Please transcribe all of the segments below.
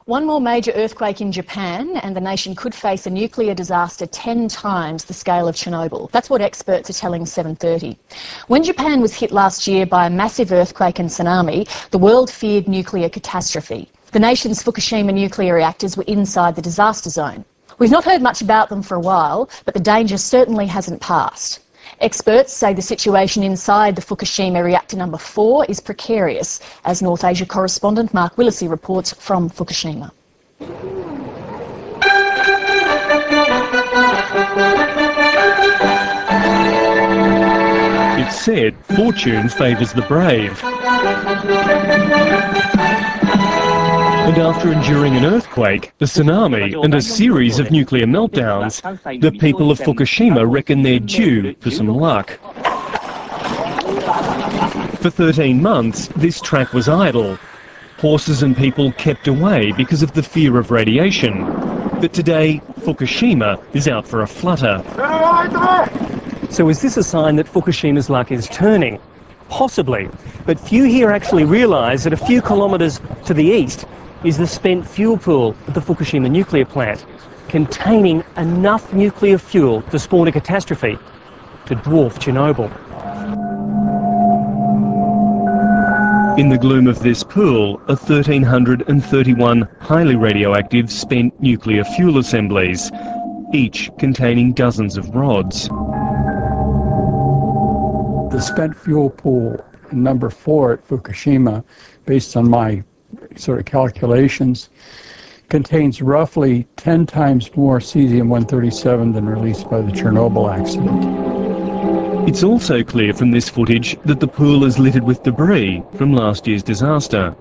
One more major earthquake in Japan and the nation could face a nuclear disaster 10 times the scale of Chernobyl. That's what experts are telling 7:30. When Japan was hit last year by a massive earthquake and tsunami, the world feared nuclear catastrophe. The nation's Fukushima nuclear reactors were inside the disaster zone. We've not heard much about them for a while, but the danger certainly hasn't passed. Experts say the situation inside the Fukushima reactor number 4 is precarious, as North Asia correspondent Mark Willesee reports from Fukushima. It's said fortune favours the brave. And after enduring an earthquake, a tsunami and a series of nuclear meltdowns, the people of Fukushima reckon they're due for some luck. For 13 months, this track was idle. Horses and people kept away because of the fear of radiation. But today, Fukushima is out for a flutter. So is this a sign that Fukushima's luck is turning? Possibly. But few here actually realise that a few kilometres to the east is the spent fuel pool at the Fukushima nuclear plant, containing enough nuclear fuel to spawn a catastrophe to dwarf Chernobyl. In the gloom of this pool are 1,331 highly radioactive spent nuclear fuel assemblies, each containing dozens of rods. The spent fuel pool, number 4 at Fukushima, based on my sort of calculations, contains roughly 10 times more cesium-137 than released by the Chernobyl accident. It's also clear from this footage that the pool is littered with debris from last year's disaster.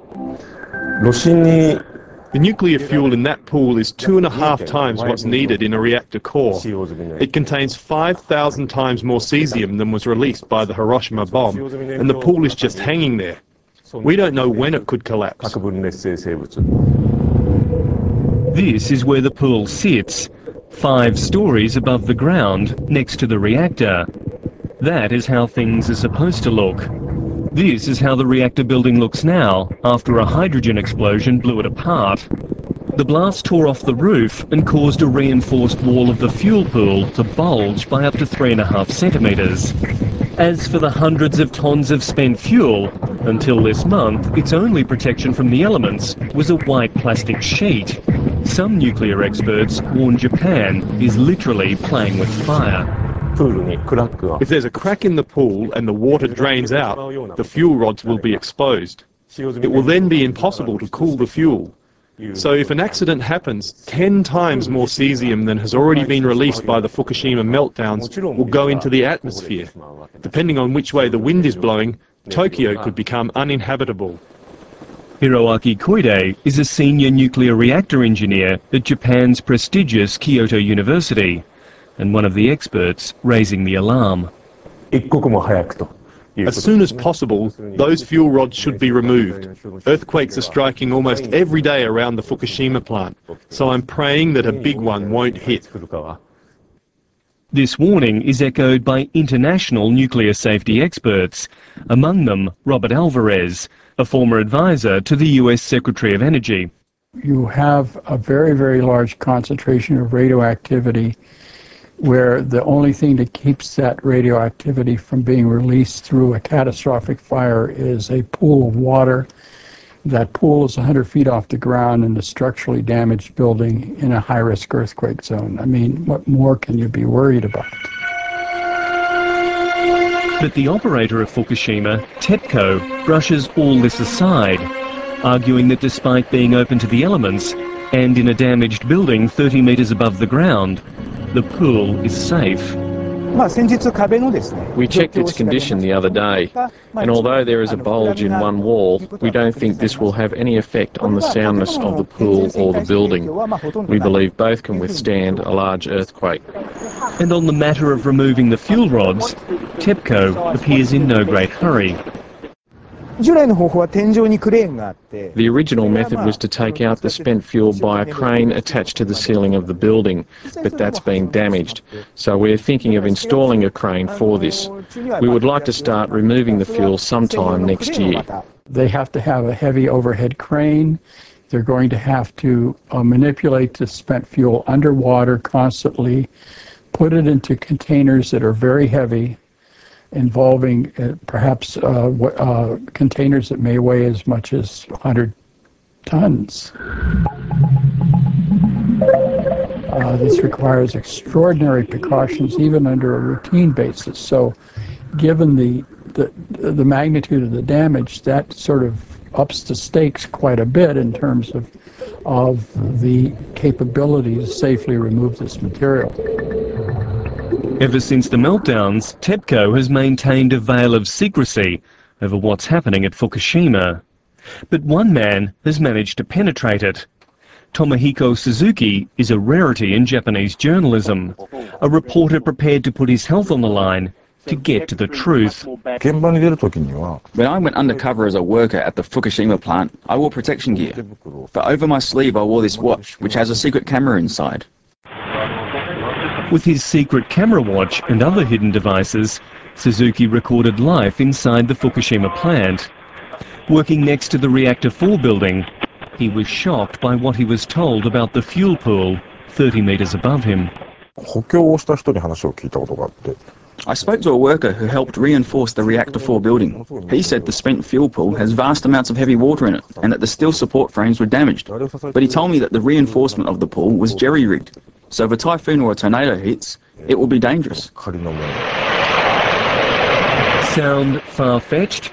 The nuclear fuel in that pool is 2.5 times what's needed in a reactor core. It contains 5,000 times more cesium than was released by the Hiroshima bomb, and the pool is just hanging there. We don't know when it could collapse. This is where the pool sits, 5 stories above the ground next to the reactor. That is how things are supposed to look. This is how the reactor building looks now, after a hydrogen explosion blew it apart. The blast tore off the roof and caused a reinforced wall of the fuel pool to bulge by up to 3.5 centimetres. As for the hundreds of tons of spent fuel, until this month, its only protection from the elements was a white plastic sheet. Some nuclear experts warn Japan is literally playing with fire. If there's a crack in the pool and the water drains out, the fuel rods will be exposed. It will then be impossible to cool the fuel. So if an accident happens, 10 times more cesium than has already been released by the Fukushima meltdowns will go into the atmosphere. Depending on which way the wind is blowing, Tokyo could become uninhabitable. Hiroaki Koide is a senior nuclear reactor engineer at Japan's prestigious Kyoto University, and one of the experts raising the alarm. As soon as possible, those fuel rods should be removed. Earthquakes are striking almost every day around the Fukushima plant, so I'm praying that a big one won't hit. This warning is echoed by international nuclear safety experts, among them Robert Alvarez, a former advisor to the US Secretary of Energy. You have a very, very large concentration of radioactivity where the only thing that keeps that radioactivity from being released through a catastrophic fire is a pool of water. That pool is 100 feet off the ground in a structurally damaged building in a high-risk earthquake zone. I mean, what more can you be worried about? But the operator of Fukushima, TEPCO, brushes all this aside, arguing that despite being open to the elements and in a damaged building 30 metres above the ground, the pool is safe. We checked its condition the other day, and although there is a bulge in one wall, we don't think this will have any effect on the soundness of the pool or the building. We believe both can withstand a large earthquake. And on the matter of removing the fuel rods, TEPCO appears in no great hurry. The original method was to take out the spent fuel by a crane attached to the ceiling of the building, but that's been damaged. So we're thinking of installing a crane for this. We would like to start removing the fuel sometime next year. They have to have a heavy overhead crane They're going to have to manipulate the spent fuel underwater constantly, put it into containers that are very heavy, involving perhaps containers that may weigh as much as 100 tons. This requires extraordinary precautions even under a routine basis. So given the magnitude of the damage, that sort of ups the stakes quite a bit in terms of the capability to safely remove this material. Ever since the meltdowns, TEPCO has maintained a veil of secrecy over what's happening at Fukushima. But one man has managed to penetrate it. Tomohiko Suzuki is a rarity in Japanese journalism, a reporter prepared to put his health on the line to get to the truth. When I went undercover as a worker at the Fukushima plant, I wore protection gear. But over my sleeve I wore this watch, which has a secret camera inside. With his secret camera watch and other hidden devices, Suzuki recorded life inside the Fukushima plant. Working next to the Reactor 4 building, he was shocked by what he was told about the fuel pool 30 metres above him. I spoke to a worker who helped reinforce the Reactor 4 building. He said the spent fuel pool has vast amounts of heavy water in it and that the steel support frames were damaged. But he told me that the reinforcement of the pool was jerry-rigged. So if a typhoon or a tornado hits, it will be dangerous. Sound far-fetched?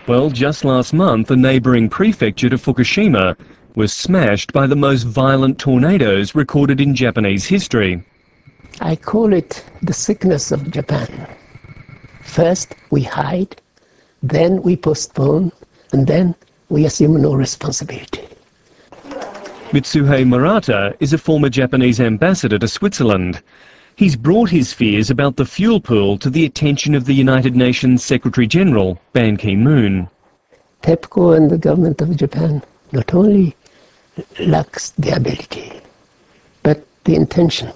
Well, just last month, a neighbouring prefecture to Fukushima was smashed by the most violent tornadoes recorded in Japanese history. I call it the sickness of Japan. First we hide, then we postpone, and then we assume no responsibility. Mitsuhei Murata is a former Japanese ambassador to Switzerland. He's brought his fears about the fuel pool to the attention of the United Nations Secretary-General, Ban Ki-moon. TEPCO and the government of Japan not only lacks the ability, but the intention.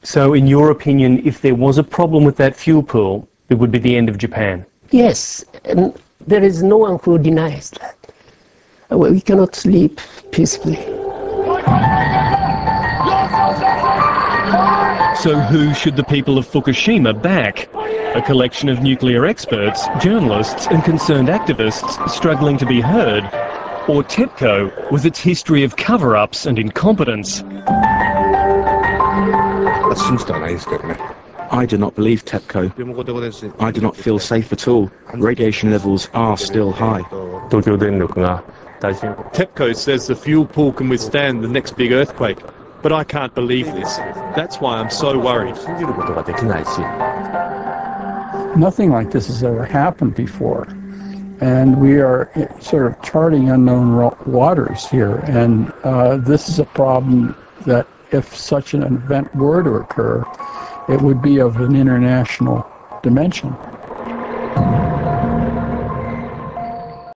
So in your opinion, if there was a problem with that fuel pool, it would be the end of Japan? Yes, and there is no one who denies that. We cannot sleep peacefully. So who should the people of Fukushima back? A collection of nuclear experts, journalists and concerned activists struggling to be heard? Or TEPCO with its history of cover-ups and incompetence? I do not believe TEPCO. I do not feel safe at all. Radiation levels are still high. TEPCO says the fuel pool can withstand the next big earthquake, but I can't believe this. That's why I'm so worried. Nothing like this has ever happened before, and we are sort of charting unknown waters here, and this is a problem that if such an event were to occur, it would be of an international dimension.